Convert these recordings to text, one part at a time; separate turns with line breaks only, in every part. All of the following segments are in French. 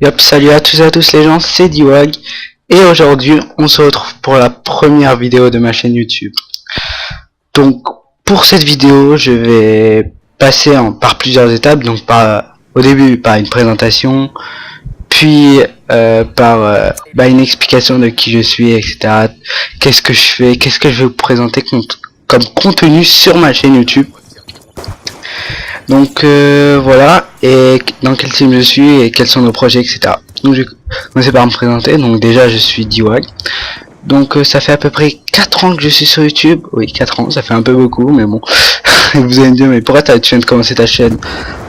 Yop, salut à tous et à tous les gens, c'est Diwag et aujourd'hui on se retrouve pour la première vidéo de ma chaîne YouTube. Donc pour cette vidéo je vais passer par plusieurs étapes, donc au début par une présentation, puis par une explication de qui je suis, etc. Qu'est-ce que je fais, qu'est-ce que je vais vous présenter comme contenu sur ma chaîne YouTube. Donc voilà, et dans quel team je suis et quels sont nos projets, etc. Donc je vais commencer par me présenter. Donc déjà je suis Diwag. Donc ça fait à peu près 4 ans que je suis sur YouTube. Oui, 4 ans, ça fait un peu beaucoup, mais bon. Vous allez me dire, mais pourquoi tu viens de commencer ta chaîne?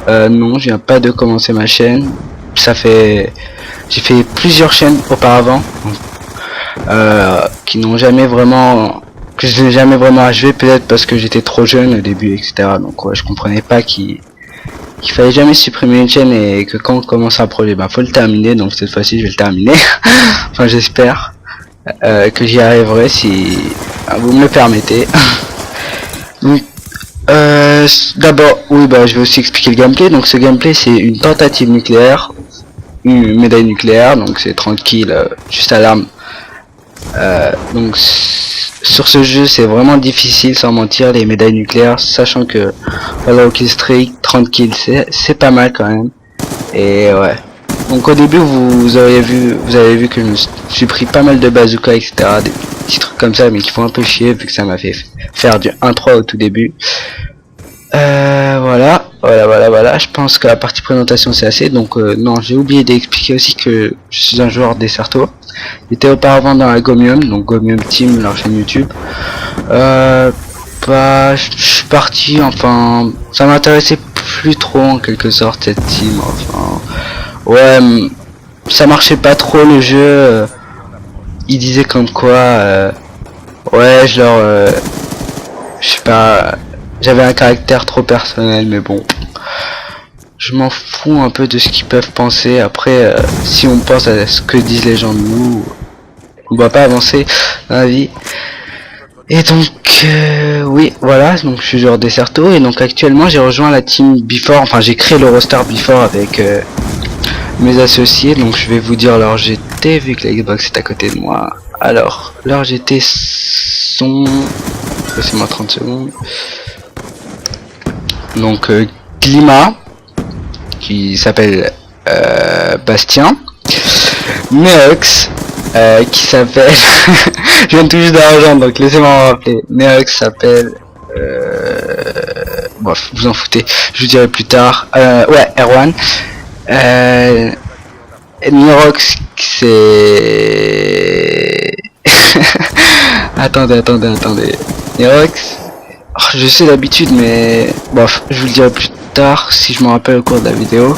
Non, je viens pas de commencer ma chaîne. J'ai fait plusieurs chaînes auparavant, qui n'ont jamais vraiment... que je n'ai jamais vraiment achevé, peut-être parce que j'étais trop jeune au début, etc. Donc ouais, je comprenais pas qu'il fallait jamais supprimer une chaîne et que quand on commence un projet, faut le terminer. Donc cette fois-ci je vais le terminer. Enfin j'espère que j'y arriverai si vous me le permettez. Donc d'abord, oui, je vais aussi expliquer le gameplay. Donc ce gameplay c'est une tentative nucléaire, une médaille nucléaire, donc c'est tranquille, juste à l'arme. Donc sur ce jeu c'est vraiment difficile, sans mentir, les médailles nucléaires, sachant que voilà, au kill streak 30 kills c'est pas mal quand même. Et ouais, donc au début vous avez vu que je me suis pris pas mal de bazooka, etc. Des petits trucs comme ça mais qui font un peu chier vu que ça m'a fait faire du 1-3 au tout début. Voilà, je pense que la partie présentation c'est assez. Donc non, j'ai oublié d'expliquer aussi que je suis un joueur Desserto. J'étais auparavant dans la Gomium, donc Gomium Team, leur chaîne YouTube. Je suis parti, enfin, ça m'intéressait plus trop en quelque sorte cette team. Enfin, ouais, ça marchait pas trop le jeu. Ils disaient comme quoi, ouais, je sais pas, j'avais un caractère trop personnel, mais bon. Je m'en fous un peu de ce qu'ils peuvent penser. Après, si on pense à ce que disent les gens de nous, on va pas avancer dans la vie. Et donc, oui, voilà, donc je suis joueur Desserto. Et donc actuellement j'ai rejoint la team Before, enfin j'ai créé le roster Before avec mes associés. Donc je vais vous dire leur GT, vu que la Xbox est à côté de moi. Alors, leur GT sont... laissez-moi 30 secondes. Donc, Climat, qui s'appelle Bastien, Neox, qui s'appelle je viens tout juste d'argent, donc laissez-moi me rappeler. Neox s'appelle bref, vous en foutez, je vous dirai plus tard. Ouais, Erwan. Nerox, c'est attendez Nerox, je sais d'habitude, mais bref, je vous le dirai plus tard si je me rappelle au cours de la vidéo.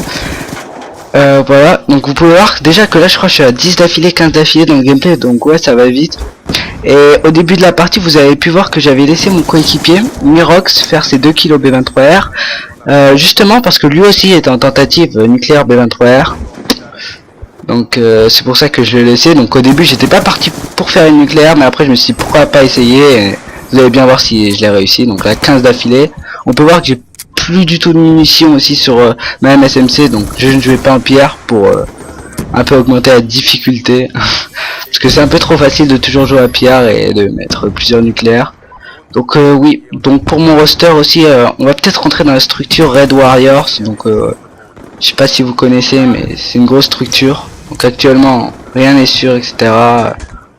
Voilà, donc vous pouvez voir déjà que là je crois que je suis à 10 d'affilée, 15 d'affilée dans le gameplay, donc ouais, ça va vite. Et au début de la partie vous avez pu voir que j'avais laissé mon coéquipier Mirox faire ses 2 kg B23R, justement parce que lui aussi est en tentative nucléaire B23R. Donc c'est pour ça que je l'ai laissé. Donc au début j'étais pas parti pour faire une nucléaire, mais après je me suis dit pourquoi pas essayer, et vous allez bien voir si je l'ai réussi. Donc là 15 d'affilée, on peut voir que j'ai plus du tout de munitions aussi sur ma MSMC, donc je ne jouais pas en pierre pour un peu augmenter la difficulté parce que c'est un peu trop facile de toujours jouer à pierre et de mettre plusieurs nucléaires. Donc oui, donc pour mon roster aussi, on va peut-être rentrer dans la structure Red Warriors. Donc je sais pas si vous connaissez, mais c'est une grosse structure. Donc actuellement rien n'est sûr, etc.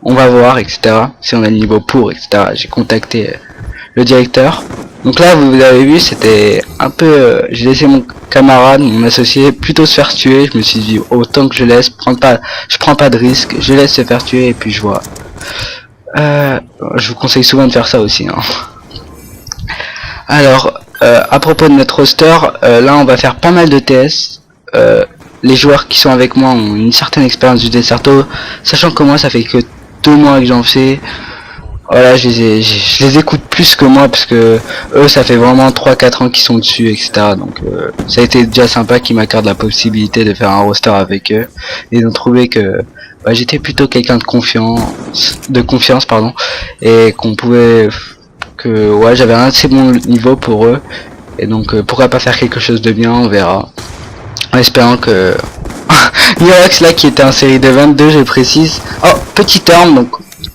On va voir, etc. si on a le niveau pour, etc. J'ai contacté le directeur. Donc là vous avez vu, c'était un peu j'ai laissé mon camarade, mon associé plutôt se faire tuer. Je me suis dit autant que je laisse, je prends pas de risque, je laisse se faire tuer et puis je vois. Je vous conseille souvent de faire ça aussi, hein. Alors à propos de notre roster, là on va faire pas mal de TS. Les joueurs qui sont avec moi ont une certaine expérience du Desserto, sachant que moi ça fait que 2 mois que j'en fais. Voilà, je les écoute plus que moi parce que eux ça fait vraiment 3-4 ans qu'ils sont dessus, etc. Donc ça a été déjà sympa qu'ils m'accordent la possibilité de faire un roster avec eux. Et ils ont trouvé que j'étais plutôt quelqu'un de confiance, pardon, et qu'on pouvait, que ouais, j'avais un assez bon niveau pour eux. Et donc pourquoi pas faire quelque chose de bien, on verra. En espérant que Nirox là qui était en série de 22, je précise. Oh, petit terme, donc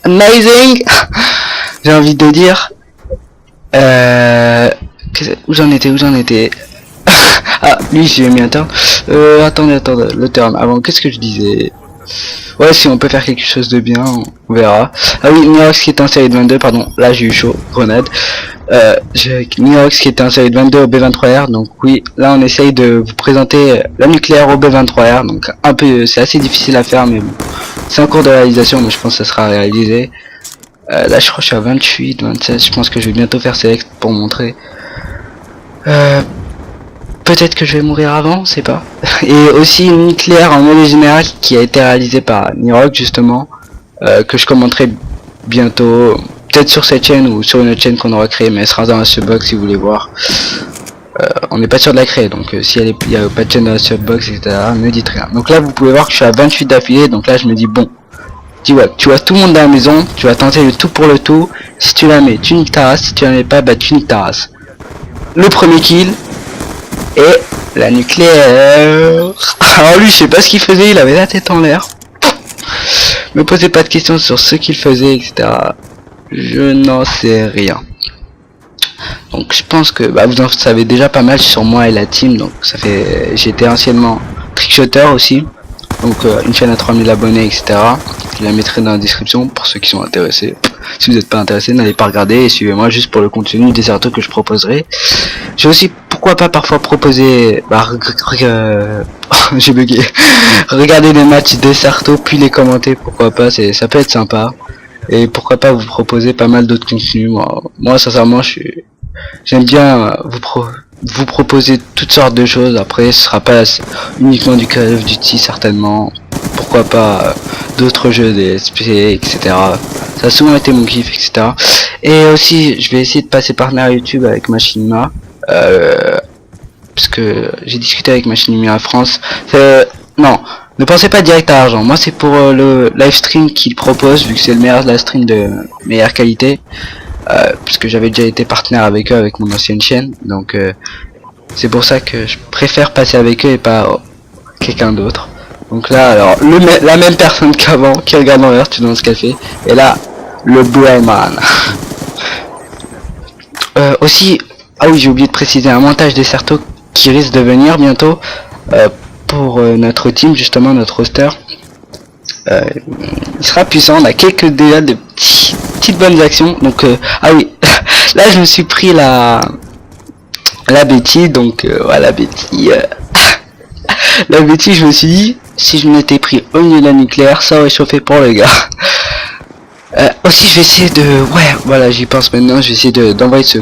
amazing. J'ai envie de dire. Où j'en étais Ah, lui j'ai mis un terme. Attendez, le terme. Avant, qu'est-ce que je disais? Ouais, si on peut faire quelque chose de bien, on verra. Ah oui, Nirox qui était en série de 22, pardon. Là j'ai eu chaud, grenade. Nirox qui était en série de 22 au B23R, donc oui, là on essaye de vous présenter la nucléaire au B23R, donc un peu, c'est assez difficile à faire, mais bon, c'est en cours de réalisation, mais je pense que ça sera réalisé. Là je crois que je suis à 28, 27, je pense que je vais bientôt faire select pour montrer. Peut-être que je vais mourir avant, c'est pas. Et aussi une nucléaire en mode général qui a été réalisée par Nirox justement, que je commenterai bientôt. Peut-être sur cette chaîne ou sur une autre chaîne qu'on aura créée, mais elle sera dans la subbox si vous voulez voir. On n'est pas sûr de la créer, donc si il n'y a pas de chaîne dans la subbox, etc., ne dites rien. Donc là, vous pouvez voir que je suis à 28 d'affilée, donc là, je me dis, bon, tu vois tout le monde dans la maison, tu vas tenter le tout pour le tout. Si tu la mets, tu niques ta race, si tu la mets pas, bah tu niques ta race. Le premier kill, et la nucléaire. Alors lui, je sais pas ce qu'il faisait, il avait la tête en l'air. Me posez pas de questions sur ce qu'il faisait, etc. Je n'en sais rien. Donc je pense que bah, vous en savez déjà pas mal sur moi et la team. Donc ça fait, j'étais anciennement trickshotter aussi. Donc une chaîne à 3000 abonnés, etc. Je la mettrai dans la description pour ceux qui sont intéressés. Si vous n'êtes pas intéressé, n'allez pas regarder et suivez-moi juste pour le contenu des articles que je proposerai. J'ai aussi, pourquoi pas parfois proposer, j'ai bugué. Regarder des matchs des Sarto puis les commenter, pourquoi pas, ça peut être sympa. Et pourquoi pas vous proposer pas mal d'autres contenus. Moi sincèrement, j'aime bien vous proposer toutes sortes de choses. Après, ce sera pas uniquement du Call of Duty certainement. Pourquoi pas d'autres jeux, des SP, etc. Ça a souvent été mon kiff, etc. Et aussi, je vais essayer de passer partenaire YouTube avec Machinima. Parce que j'ai discuté avec Machinima France. Non, ne pensez pas direct à l'argent. Moi, c'est pour le live stream qu'il propose, vu que c'est le meilleur live stream de meilleure qualité. Puisque j'avais déjà été partenaire avec eux, avec mon ancienne chaîne. Donc, c'est pour ça que je préfère passer avec eux et pas quelqu'un d'autre. Donc là, alors, la même personne qu'avant, qui regarde en l'air, tu dans ce café. Et là, le Brayman. Aussi, ah oui, j'ai oublié de préciser un montage des Certo qui risque de venir bientôt pour notre team, justement, notre roster. Il sera puissant, on a déjà de petites bonnes actions. Donc, ah oui, là je me suis pris la bêtise, donc voilà, la bêtise, je me suis dit, si je m'étais pris au milieu de la nucléaire, ça aurait chauffé pour les gars. Aussi je vais essayer de, ouais voilà, j'y pense maintenant, je vais essayer d'envoyer ce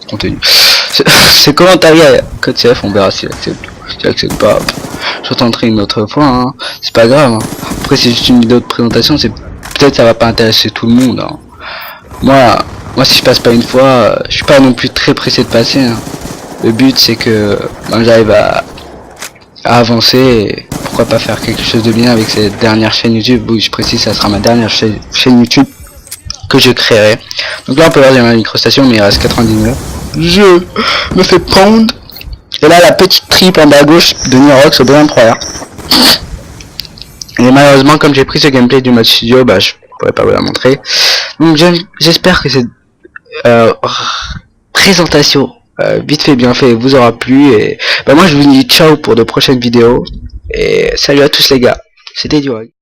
contenu, ce commentaire à Code CF, on verra s'il accepte. Si accepte pas, je tenterai une autre fois, hein. C'est pas grave, hein. Après c'est juste une vidéo de présentation, peut-être ça va pas intéresser tout le monde, hein. Moi si je passe pas une fois, je suis pas non plus très pressé de passer, hein. Le but c'est que j'arrive à avancer et pourquoi pas faire quelque chose de bien avec cette dernière chaîne YouTube. Oui, je précise, ça sera ma dernière chaîne YouTube que je créerai. Donc là on peut voir, j'ai ma microstation, mais il reste 99. Je me fais prendre. Et là la petite trip en bas à gauche de Nirox au B23R. Et malheureusement, comme j'ai pris ce gameplay du mode studio, bah je pourrais pas vous la montrer. Donc j'espère que cette présentation vite fait bien fait vous aura plu, et bah moi je vous dis ciao pour de prochaines vidéos et salut à tous les gars, c'était Durag.